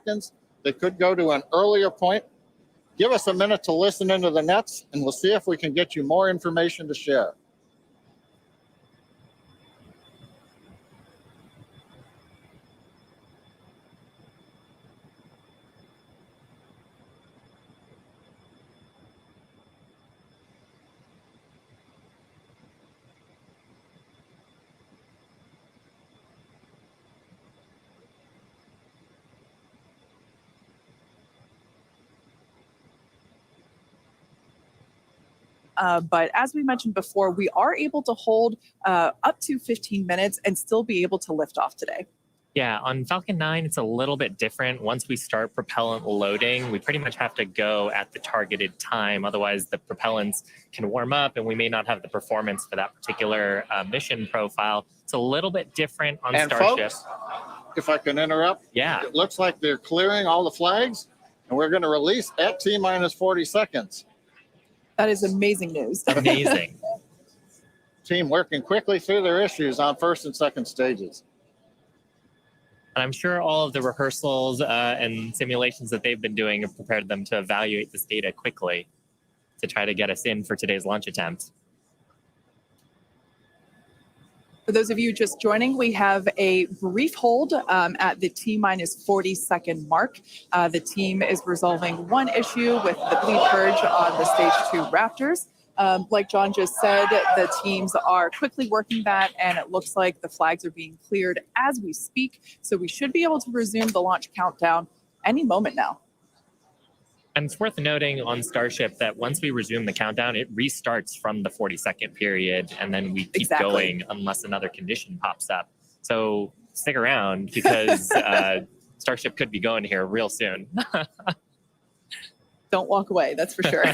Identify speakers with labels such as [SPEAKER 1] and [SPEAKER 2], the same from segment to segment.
[SPEAKER 1] seconds. They could go to an earlier point. Give us a minute to listen into the nets, and we'll see if we can get you more information to share.
[SPEAKER 2] But as we mentioned before, we are able to hold up to 15 minutes and still be able to lift off today.
[SPEAKER 3] Yeah, on Falcon 9, it's a little bit different. Once we start propellant loading, we pretty much have to go at the targeted time. Otherwise, the propellants can warm up and we may not have the performance for that particular mission profile. It's a little bit different on Starship.
[SPEAKER 1] Folks, if I can interrupt,
[SPEAKER 3] yeah,
[SPEAKER 1] it looks like they're clearing all the flags, and we're going to release at T-minus 40 seconds.
[SPEAKER 2] That is amazing news.
[SPEAKER 3] Amazing.
[SPEAKER 1] Team working quickly through their issues on first and second stages.
[SPEAKER 3] And I'm sure all of the rehearsals and simulations that they've been doing have prepared them to evaluate this data quickly to try to get us in for today's launch attempt.
[SPEAKER 2] For those of you just joining, we have a brief hold at the T-minus 40-second mark. The team is resolving one issue with the bleed purge on the Stage 2 Raptors. Like John just said, the teams are quickly working that, and it looks like the flags are being cleared as we speak. So we should be able to resume the launch countdown any moment now.
[SPEAKER 3] And it's worth noting on Starship that once we resume the countdown, it restarts from the 40-second period, and then we keep going unless another condition pops up. So stick around because Starship could be going here real soon.
[SPEAKER 2] Don't walk away, that's for sure.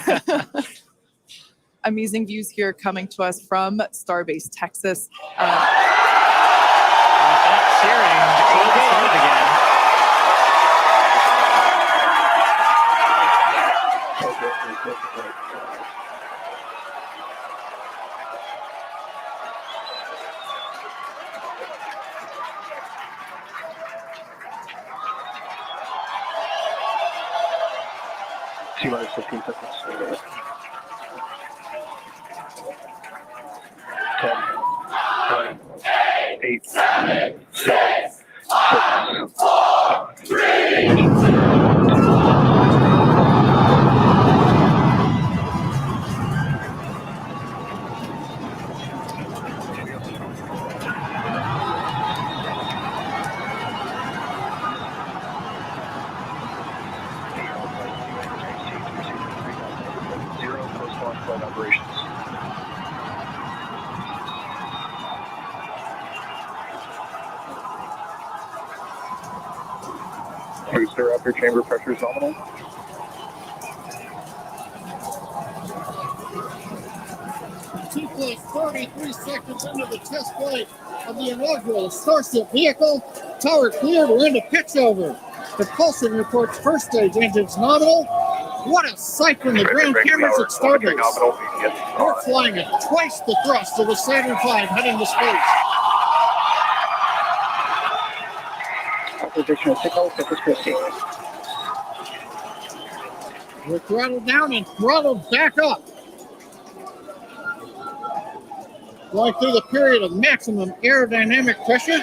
[SPEAKER 2] Amazing views here coming to us from StarBase, Texas.
[SPEAKER 3] Cheering to close the start again.
[SPEAKER 4] T-minus 15 seconds. 10, 9, 8, 7, 6, 5, 3, 2, operations. Booster upper chamber pressure is nominal.
[SPEAKER 1] T-plus 33 seconds into the test flight of the inaugural Starship vehicle. Tower cleared, we're into pitch over. Propulsion reports first stage engines nominal. What a sight from the ground cameras at StarBase. We're flying at twice the thrust of the Saturn V heading to space.
[SPEAKER 4] Acquisition of signal, Tempest 15.
[SPEAKER 1] We're throttled down and throttled back up. Going through the period of maximum aerodynamic pressure.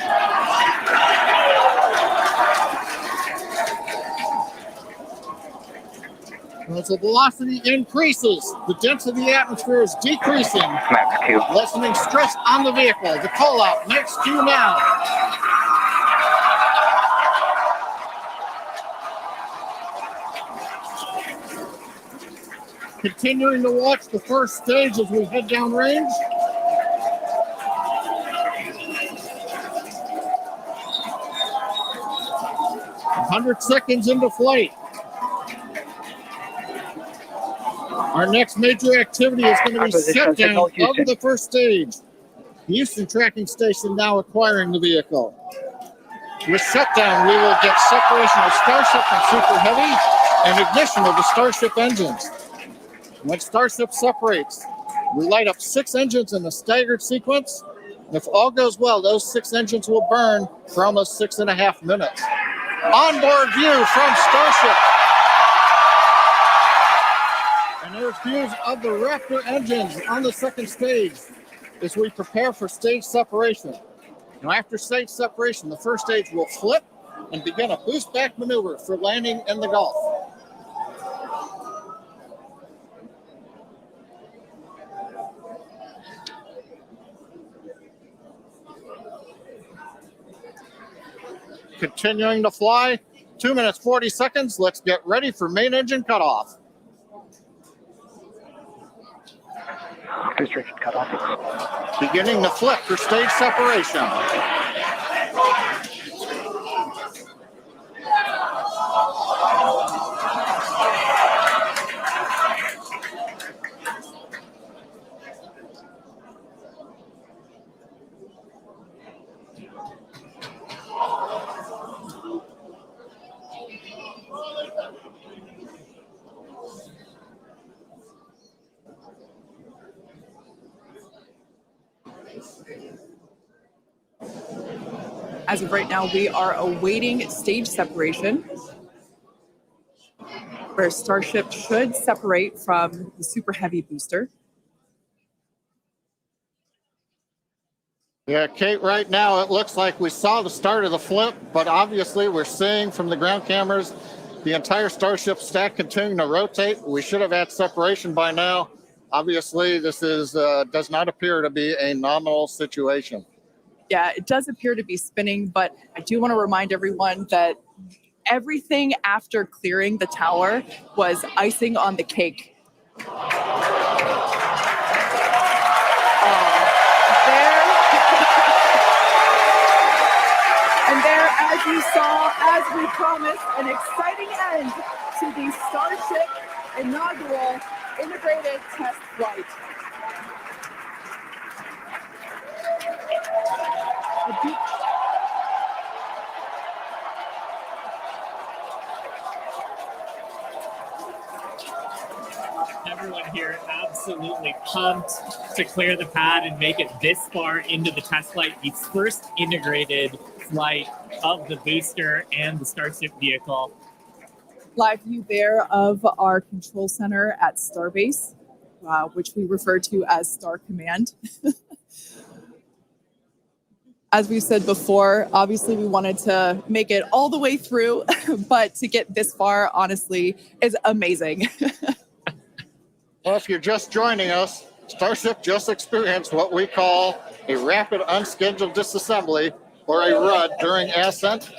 [SPEAKER 1] As the velocity increases, the density of the atmosphere is decreasing, lessening stress on the vehicle. The call out, max Q now. Continuing to watch the first stage as we head down range. "100 seconds into flight. Our next major activity is going to be shutdown of the first stage. The Houston tracking station now acquiring the vehicle. With shutdown, we will get separation of Starship from Super Heavy and ignition of the Starship engines. When Starship separates, we light up 6 engines in a staggered sequence. And if all goes well, those 6 engines will burn for almost 6.5 minutes. onboard view from Starship. And there's views of the Raptor engines on the second stage as we prepare for stage separation. Now, after stage separation, the first stage will flip and begin a boost back maneuver for landing in the Gulf. Continuing to fly, 2 minutes, 40 seconds. Let's get ready for main engine cutoff.
[SPEAKER 4] Boost engine cutoff.
[SPEAKER 1] Beginning to flip for stage separation.
[SPEAKER 2] As of right now, we are awaiting stage separation, where Starship should separate from the Super Heavy booster.
[SPEAKER 1] Yeah, Kate, right now it looks like we saw the start of the flip, but obviously we're seeing from the ground cameras the entire Starship stack continuing to rotate. We should have had separation by now. Obviously, this is does not appear to be a nominal situation.
[SPEAKER 2] Yeah, it does appear to be spinning, but I do want to remind everyone that everything after clearing the tower was icing on the cake. There, and there, as you saw, as we promised, an exciting end to the Starship inaugural integrated test flight.
[SPEAKER 3] Everyone here absolutely pumped to clear the pad and make it this far into the test flight, the first integrated flight of the booster and the Starship vehicle.
[SPEAKER 2] Live view there of our control center at StarBase, which we refer to as Star Command. As we said before, obviously we wanted to make it all the way through, but to get this far, honestly, is amazing.
[SPEAKER 1] Well, if you're just joining us, Starship just experienced what we call a rapid unscheduled disassembly, or a RUD, during Ascent.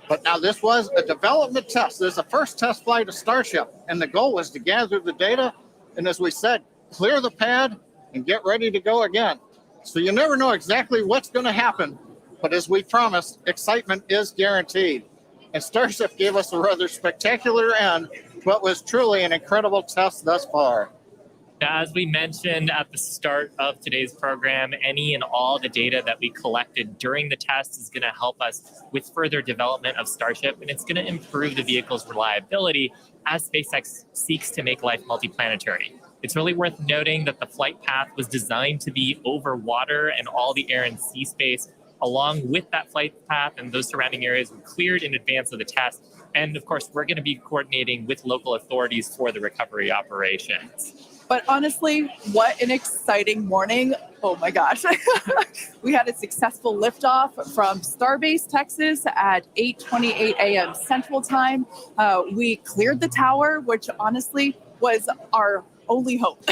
[SPEAKER 1] But now this was a development test. This is the first test flight of Starship, and the goal was to gather the data, and as we said, clear the pad and get ready to go again. So you never know exactly what's going to happen, but as we promised, excitement is guaranteed. And Starship gave us a rather spectacular end, but was truly an incredible test thus far.
[SPEAKER 3] As we mentioned at the start of today's program, any and all the data that we collected during the test is going to help us with further development of Starship, and it's going to improve the vehicle's reliability as SpaceX seeks to make life multiplanetary. It's really worth noting that the flight path was designed to be over water and all the air and sea space. Along with that flight path and those surrounding areas were cleared in advance of the test. And of course, we're going to be coordinating with local authorities for the recovery operations.
[SPEAKER 2] But honestly, what an exciting morning. Oh my gosh. We had a successful liftoff from StarBase, Texas at 8:28 a.m. Central Time. We cleared the tower, which honestly was our only hope.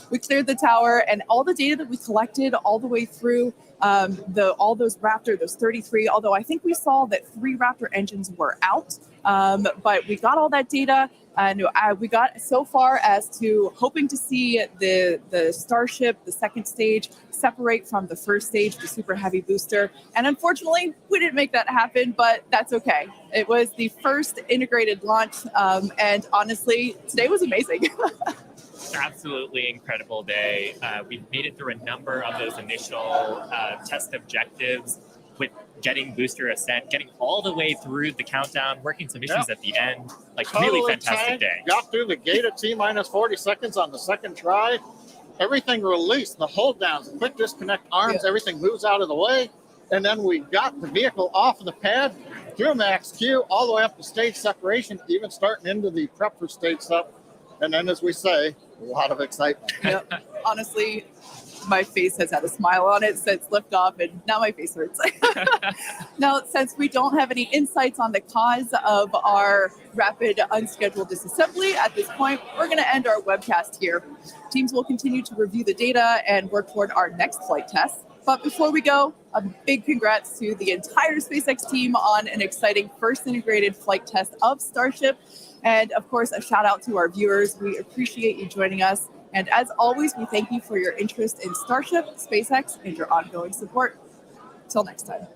[SPEAKER 2] We cleared the tower, and all the data that we collected all the way through all those Raptor, those 33, although I think we saw that 3 Raptor engines were out, but we got all that data, and we got so far as to hoping to see the Starship, the second stage, separate from the first stage, the Super Heavy booster. And unfortunately, we didn't make that happen, but that's okay. It was the first integrated launch, and honestly, today was amazing.
[SPEAKER 3] Absolutely incredible day. We've made it through a number of those initial test objectives with getting booster ascent, getting all the way through the countdown, working some issues at the end. Like,
[SPEAKER 1] totally
[SPEAKER 3] really fantastic day.
[SPEAKER 1] Got through the gate at T-minus 40 seconds on the second try. Everything released, the hold downs, quick disconnect arms, everything moves out of the way. And then we got the vehicle off of the pad, through max Q, all the way up to stage separation, even starting into the prep for stage up. And then, as we say, a lot of excitement.
[SPEAKER 2] Yep. Honestly, my face has had a smile on it since liftoff, and now my face hurts. Now, since we don't have any insights on the cause of our rapid unscheduled disassembly at this point, we're going to end our webcast here. Teams will continue to review the data and work toward our next flight test. But before we go, a big congrats to the entire SpaceX team on an exciting first integrated flight test of Starship. And of course, a shout out to our viewers. We appreciate you joining us. And as always, we thank you for your interest in Starship, SpaceX, and your ongoing support. Till next time.